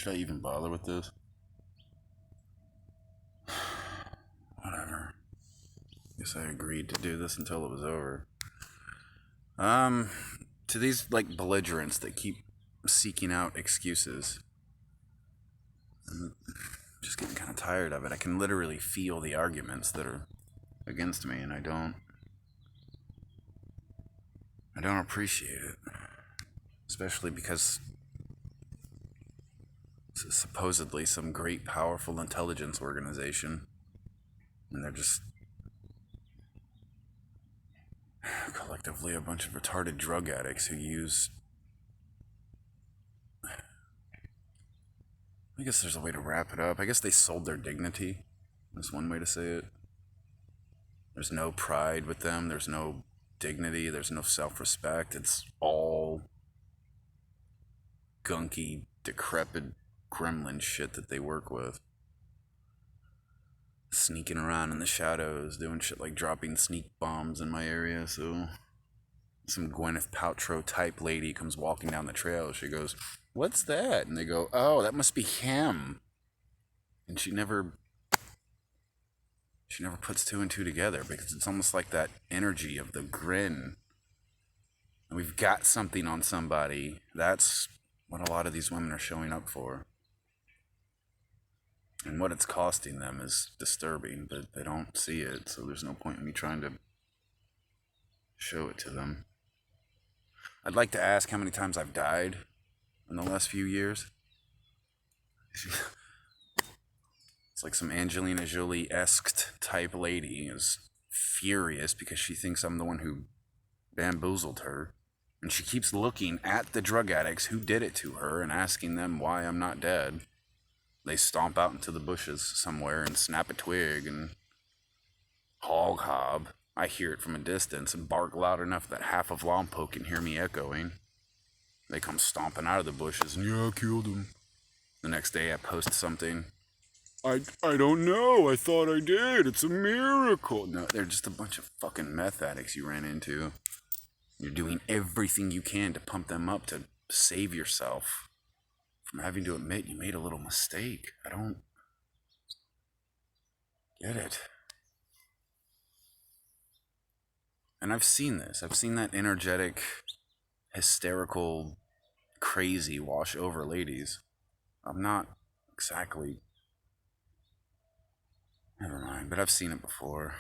Should I even bother with this? Whatever. Guess I agreed to do this until it was over. To these, like, belligerents that keep seeking out excuses, I'm just getting kind of tired of it. I can literally feel the arguments that are against me, and I don't appreciate it. Especially because it's supposedly some great, powerful intelligence organization, and they're just collectively a bunch of retarded drug addicts who use... I guess there's a way to wrap it up. I guess they sold their dignity. That's one way to say it. There's no pride with them. There's no dignity. There's no self-respect. It's all gunky, decrepit gremlin shit that they work with. Sneaking around in the shadows, doing shit like dropping sneak bombs in my area, so some Gwyneth Paltrow type lady comes walking down the trail. She goes, "What's that?" And they go, "Oh, that must be him." And she never puts two and two together, because it's almost like that energy of the grin. And we've got something on somebody. That's what a lot of these women are showing up for. And what it's costing them is disturbing, but they don't see it, so there's no point in me trying to show it to them. I'd like to ask how many times I've died in the last few years. It's like some Angelina Jolie-esque type lady is furious because she thinks I'm the one who bamboozled her. And she keeps looking at the drug addicts who did it to her and asking them why I'm not dead. They stomp out into the bushes somewhere and snap a twig and hog hob. I hear it from a distance and bark loud enough that half of Lompoc can hear me echoing. They come stomping out of the bushes and, "Yeah, I killed him." The next day I post something. I don't know. I thought I did. It's a miracle. No, they're just a bunch of fucking meth addicts you ran into. You're doing everything you can to pump them up to save yourself from having to admit you made a little mistake. I don't get it. And I've seen this. I've seen that energetic, hysterical, crazy wash over ladies. I'm not exactly... Never mind, but I've seen it before.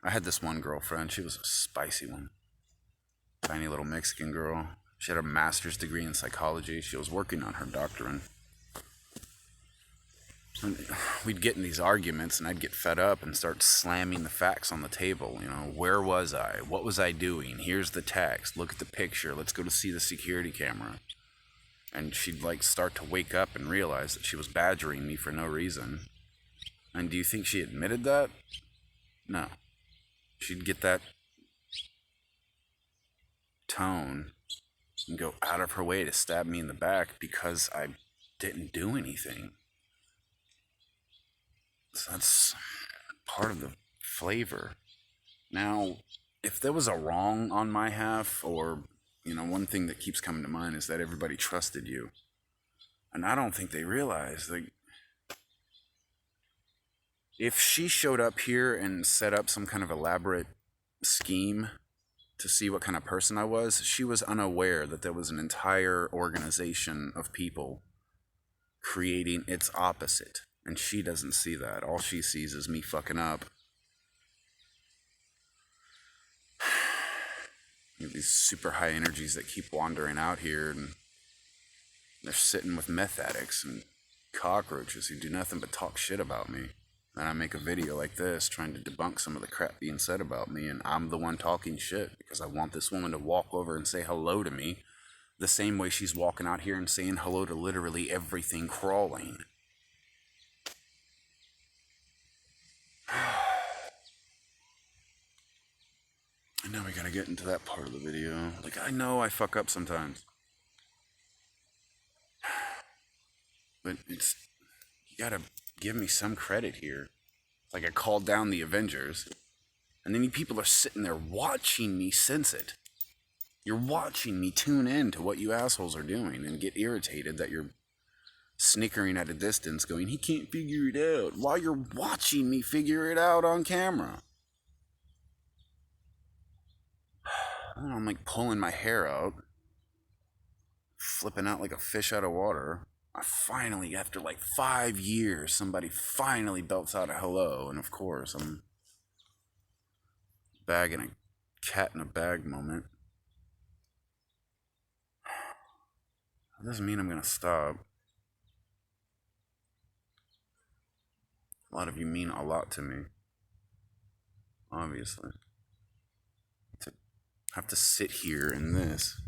I had this one girlfriend. She was a spicy one. Tiny little Mexican girl. She had a master's degree in psychology. She was working on her doctorate. And we'd get in these arguments, and I'd get fed up and start slamming the facts on the table. You know, where was I? What was I doing? Here's the text. Look at the picture. Let's go to see the security camera. And she'd like start to wake up and realize that she was badgering me for no reason. And do you think she admitted that? No. She'd get that tone and go out of her way to stab me in the back because I didn't do anything. So that's part of the flavor. Now, if there was a wrong on my half, or, you know, one thing that keeps coming to mind is that everybody trusted you. And I don't think they realize, like, if she showed up here and set up some kind of elaborate scheme to see what kind of person I was, she was unaware that there was an entire organization of people creating its opposite. And she doesn't see that. All she sees is me fucking up. You have these super high energies that keep wandering out here, and they're sitting with meth addicts and cockroaches who do nothing but talk shit about me. Then I make a video like this trying to debunk some of the crap being said about me, and I'm the one talking shit because I want this woman to walk over and say hello to me the same way she's walking out here and saying hello to literally everything crawling. And now we gotta get into that part of the video. Like, I know I fuck up sometimes. But it's... You gotta give me some credit here. Like, I called down the Avengers, and then you people are sitting there watching me sense it. You're watching me tune in to what you assholes are doing and get irritated that you're snickering at a distance, going, he can't figure it out, while you're watching me figure it out on camera. And I'm like pulling my hair out, flipping out like a fish out of water. I finally, after like 5 years, somebody finally belts out a hello, and of course, I'm bagging a cat in a bag moment. That doesn't mean I'm gonna stop. A lot of you mean a lot to me, obviously. To have to sit here in this,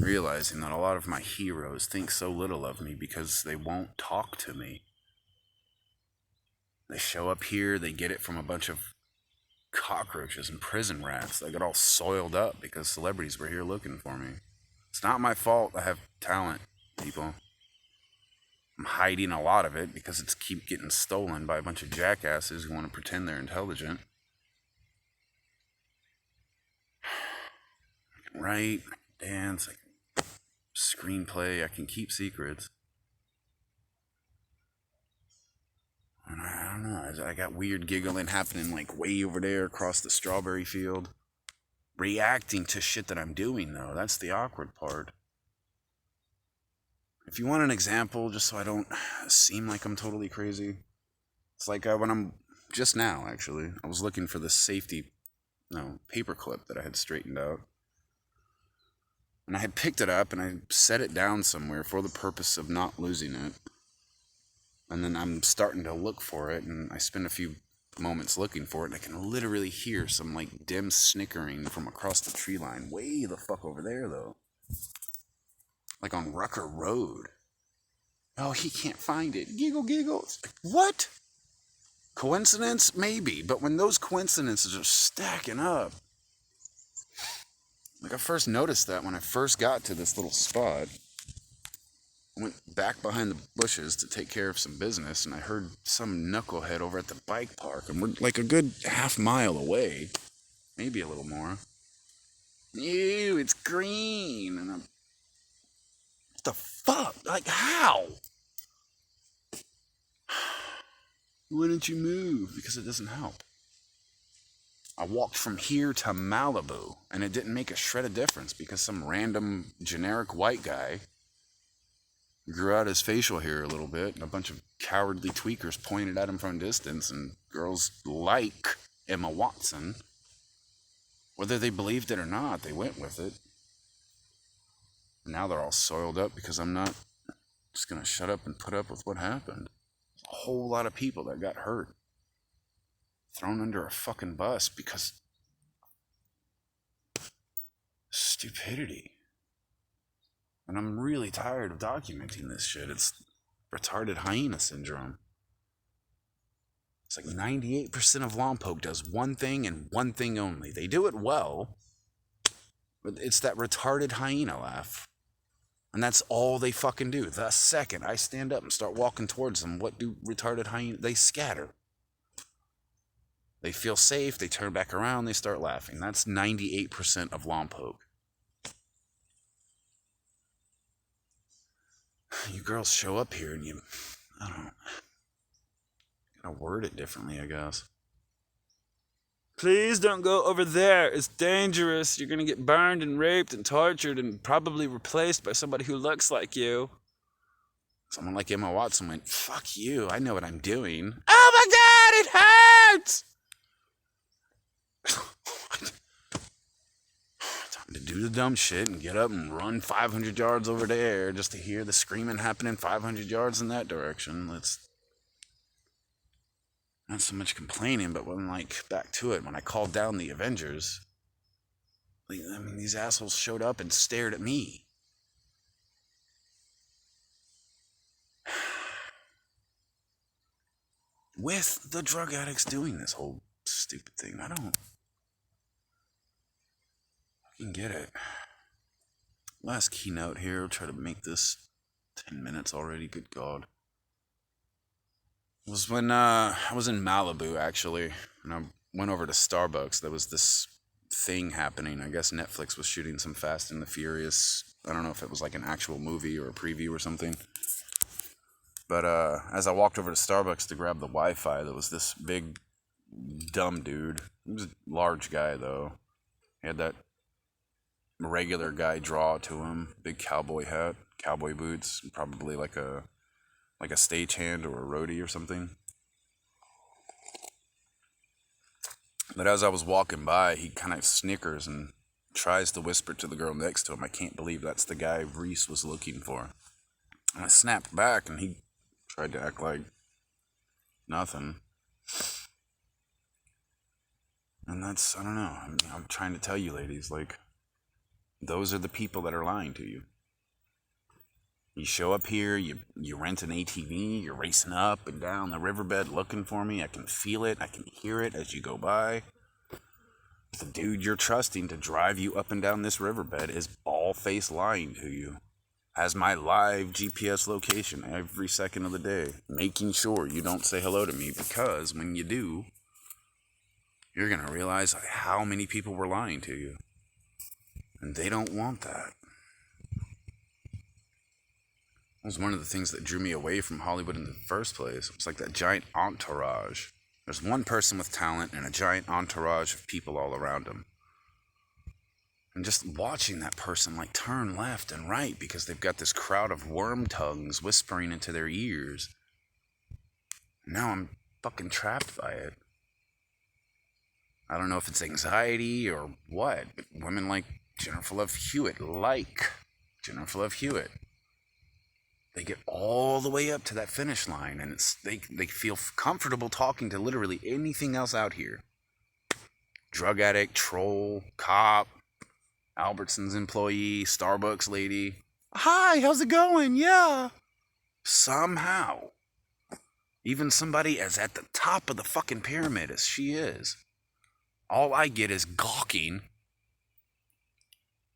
realizing that a lot of my heroes think so little of me because they won't talk to me. They show up here, they get it from a bunch of cockroaches and prison rats. They got all soiled up because celebrities were here looking for me. It's not my fault I have talent, people. I'm hiding a lot of it because it's keep getting stolen by a bunch of jackasses who want to pretend they're intelligent. I can write, I can dance, I can screenplay, I can keep secrets. And I don't know, I got weird giggling happening like way over there across the strawberry field. Reacting to shit that I'm doing, though. That's the awkward part. If you want an example, just so I don't seem like I'm totally crazy, it's like when I'm, just now actually, I was looking for this safety, paper clip that I had straightened out. And I had picked it up and I set it down somewhere for the purpose of not losing it. And then I'm starting to look for it, and I spend a few moments looking for it, and I can literally hear some like dim snickering from across the tree line, way the fuck over there though, like on Rucker Road. Oh, he can't find it. Giggle, giggle. It's like, what? Coincidence? Maybe, but when those coincidences are stacking up, like I first noticed that when I first got to this little spot. I went back behind the bushes to take care of some business, and I heard some knucklehead over at the bike park, and we're like a good half-mile away, maybe a little more. Ew, it's green, and I'm, what the fuck? Like, how? Why don't you move? Because it doesn't help. I walked from here to Malibu, and it didn't make a shred of difference because some random generic white guy grew out his facial hair a little bit, and a bunch of cowardly tweakers pointed at him from a distance, and girls like Emma Watson, whether they believed it or not, they went with it. Now they're all soiled up because I'm not just gonna shut up and put up with what happened. A whole lot of people that got hurt, thrown under a fucking bus because stupidity. And I'm really tired of documenting this shit. It's retarded hyena syndrome. It's like 98% of Lompoc does one thing and one thing only. They do it well, but it's that retarded hyena laugh. And that's all they fucking do. The second I stand up and start walking towards them, what do retarded hyenas? They scatter. They feel safe, they turn back around, they start laughing. That's 98% of Lompoc. You girls show up here and you, I don't know, gotta word it differently, I guess. Please don't go over there. It's dangerous. You're gonna get burned and raped and tortured and probably replaced by somebody who looks like you. Someone like Emma Watson went, fuck you, I know what I'm doing. Oh my god, it hurts! Time to do the dumb shit and get up and run 500 yards over there just to hear the screaming happening 500 yards in that direction. Let's not so much complaining, but when, like, back to it, when I called down the Avengers, like, I mean, these assholes showed up and stared at me. With the drug addicts doing this whole stupid thing. I don't fucking get it. Last keynote here. I'll try to make this 10 minutes already. Good God. It was when I was in Malibu, actually, and I went over to Starbucks. There was this thing happening. I guess Netflix was shooting some Fast and the Furious. I don't know if it was like an actual movie or a preview or something. But as I walked over to Starbucks to grab the Wi-Fi, there was this big, dumb dude. He was a large guy, though. He had that regular guy draw to him. Big cowboy hat, cowboy boots, probably like a stagehand or a roadie or something. But as I was walking by, he kind of snickers and tries to whisper to the girl next to him, "I can't believe that's the guy Reese was looking for." And I snapped back, and he tried to act like nothing. And that's, I don't know, I'm trying to tell you ladies, like, those are the people that are lying to you. You show up here, you rent an ATV, you're racing up and down the riverbed looking for me. I can feel it, I can hear it as you go by. The dude you're trusting to drive you up and down this riverbed is ball-faced lying to you. Has my live GPS location every second of the day, making sure you don't say hello to me, because when you do, you're going to realize how many people were lying to you. And they don't want that. It was one of the things that drew me away from Hollywood in the first place. It was like that giant entourage. There's one person with talent and a giant entourage of people all around him. And just watching that person like turn left and right because they've got this crowd of worm tongues whispering into their ears. Now I'm fucking trapped by it. I don't know if it's anxiety or what, but women like Jennifer Love Hewitt, they get all the way up to that finish line, and they feel comfortable talking to literally anything else out here. Drug addict, troll, cop, Albertsons employee, Starbucks lady. "Hi, how's it going? Yeah." Somehow, even somebody as at the top of the fucking pyramid as she is, all I get is gawking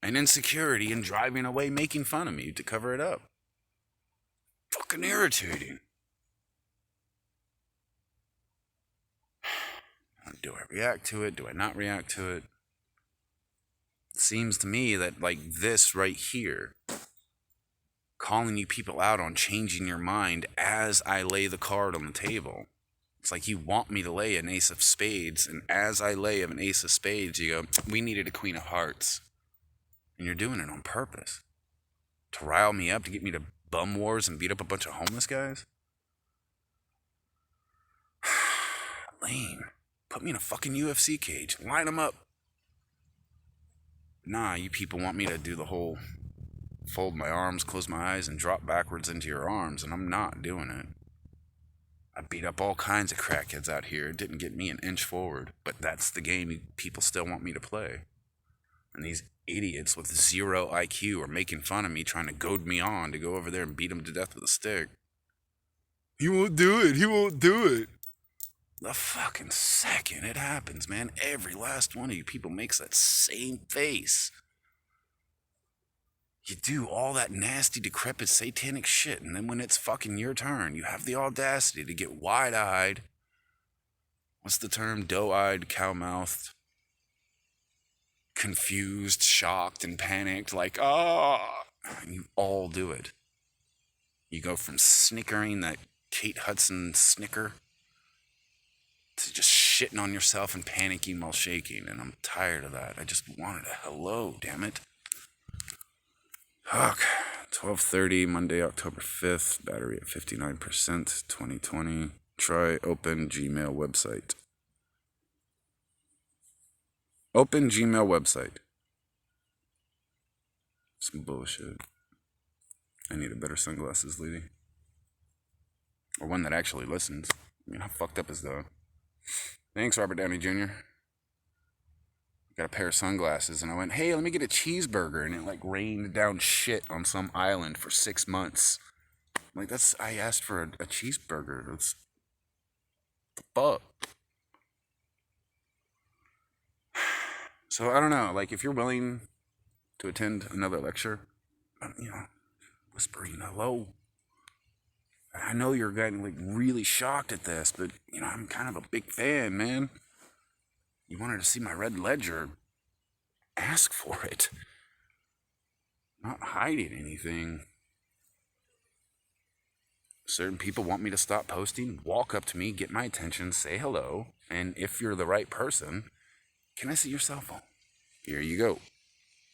and insecurity and driving away, making fun of me to cover it up. Fucking irritating. Do I react to it? Do I not react to it? It seems to me that, like this right here, calling you people out on changing your mind as I lay the card on the table. It's like you want me to lay an ace of spades, and as I lay an ace of spades, you go, "We needed a queen of hearts." And you're doing it on purpose. To rile me up, to get me to bum wars and beat up a bunch of homeless guys? Lame. Put me in a fucking UFC cage. Line them up. Nah, you people want me to do the whole fold my arms, close my eyes, and drop backwards into your arms, and I'm not doing it. I beat up all kinds of crackheads out here. It didn't get me an inch forward, but that's the game people still want me to play. And these idiots with 0 IQ are making fun of me, trying to goad me on to go over there and beat them to death with a stick. He won't do it. The fucking second it happens, man, every last one of you people makes that same face. You do all that nasty, decrepit, satanic shit, and then when it's fucking your turn, you have the audacity to get wide-eyed. What's the term? Doe-eyed, cow-mouthed. Confused, shocked, and panicked, like, "Ah!" And you all do it. You go from snickering, that Kate Hudson snicker, to just shitting on yourself and panicking while shaking, and I'm tired of that. I just wanted a hello, damn it. Fuck. 12:30, Monday, October 5th, battery at 59%, 2020. Try open Gmail website. Open Gmail website. Some bullshit. I need a better sunglasses, lady. Or one that actually listens. I mean, how fucked up is that? Thanks, Robert Downey Jr. Got a pair of sunglasses, and I went, "Hey, let me get a cheeseburger," and it like rained down shit on some island for 6 months. Like, I asked for a cheeseburger. That's the fuck. So I don't know, like, if you're willing to attend another lecture, whispering hello. I know you're getting like really shocked at this, but I'm kind of a big fan, man. You wanted to see my red ledger. ask for it. I'm not hiding anything. Certain people want me to stop posting, walk up to me, get my attention, say hello, and if you're the right person, can I see your cell phone? Here you go.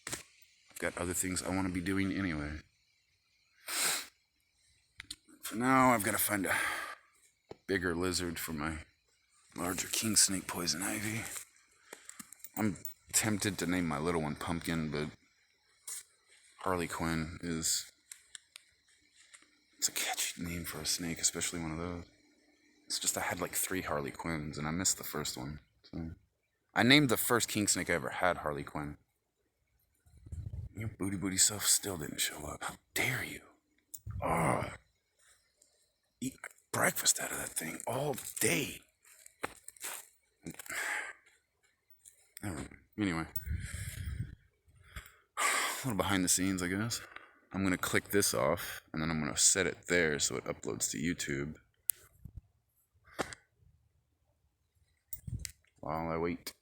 I've got other things I want to be doing anyway. For now, I've got to find a bigger lizard for my larger king snake poison ivy. I'm tempted to name my little one Pumpkin, but Harley Quinn is... It's a catchy name for a snake, especially one of those. It's just I had like 3 Harley Quinns, and I missed the first one. So I named the first king snake I ever had Harley Quinn. Your booty self still didn't show up. How dare you? Oh, eat breakfast out of that thing all day. Anyway, a little behind the scenes, I guess. I'm going to click this off, and then I'm going to set it there so it uploads to YouTube while I wait.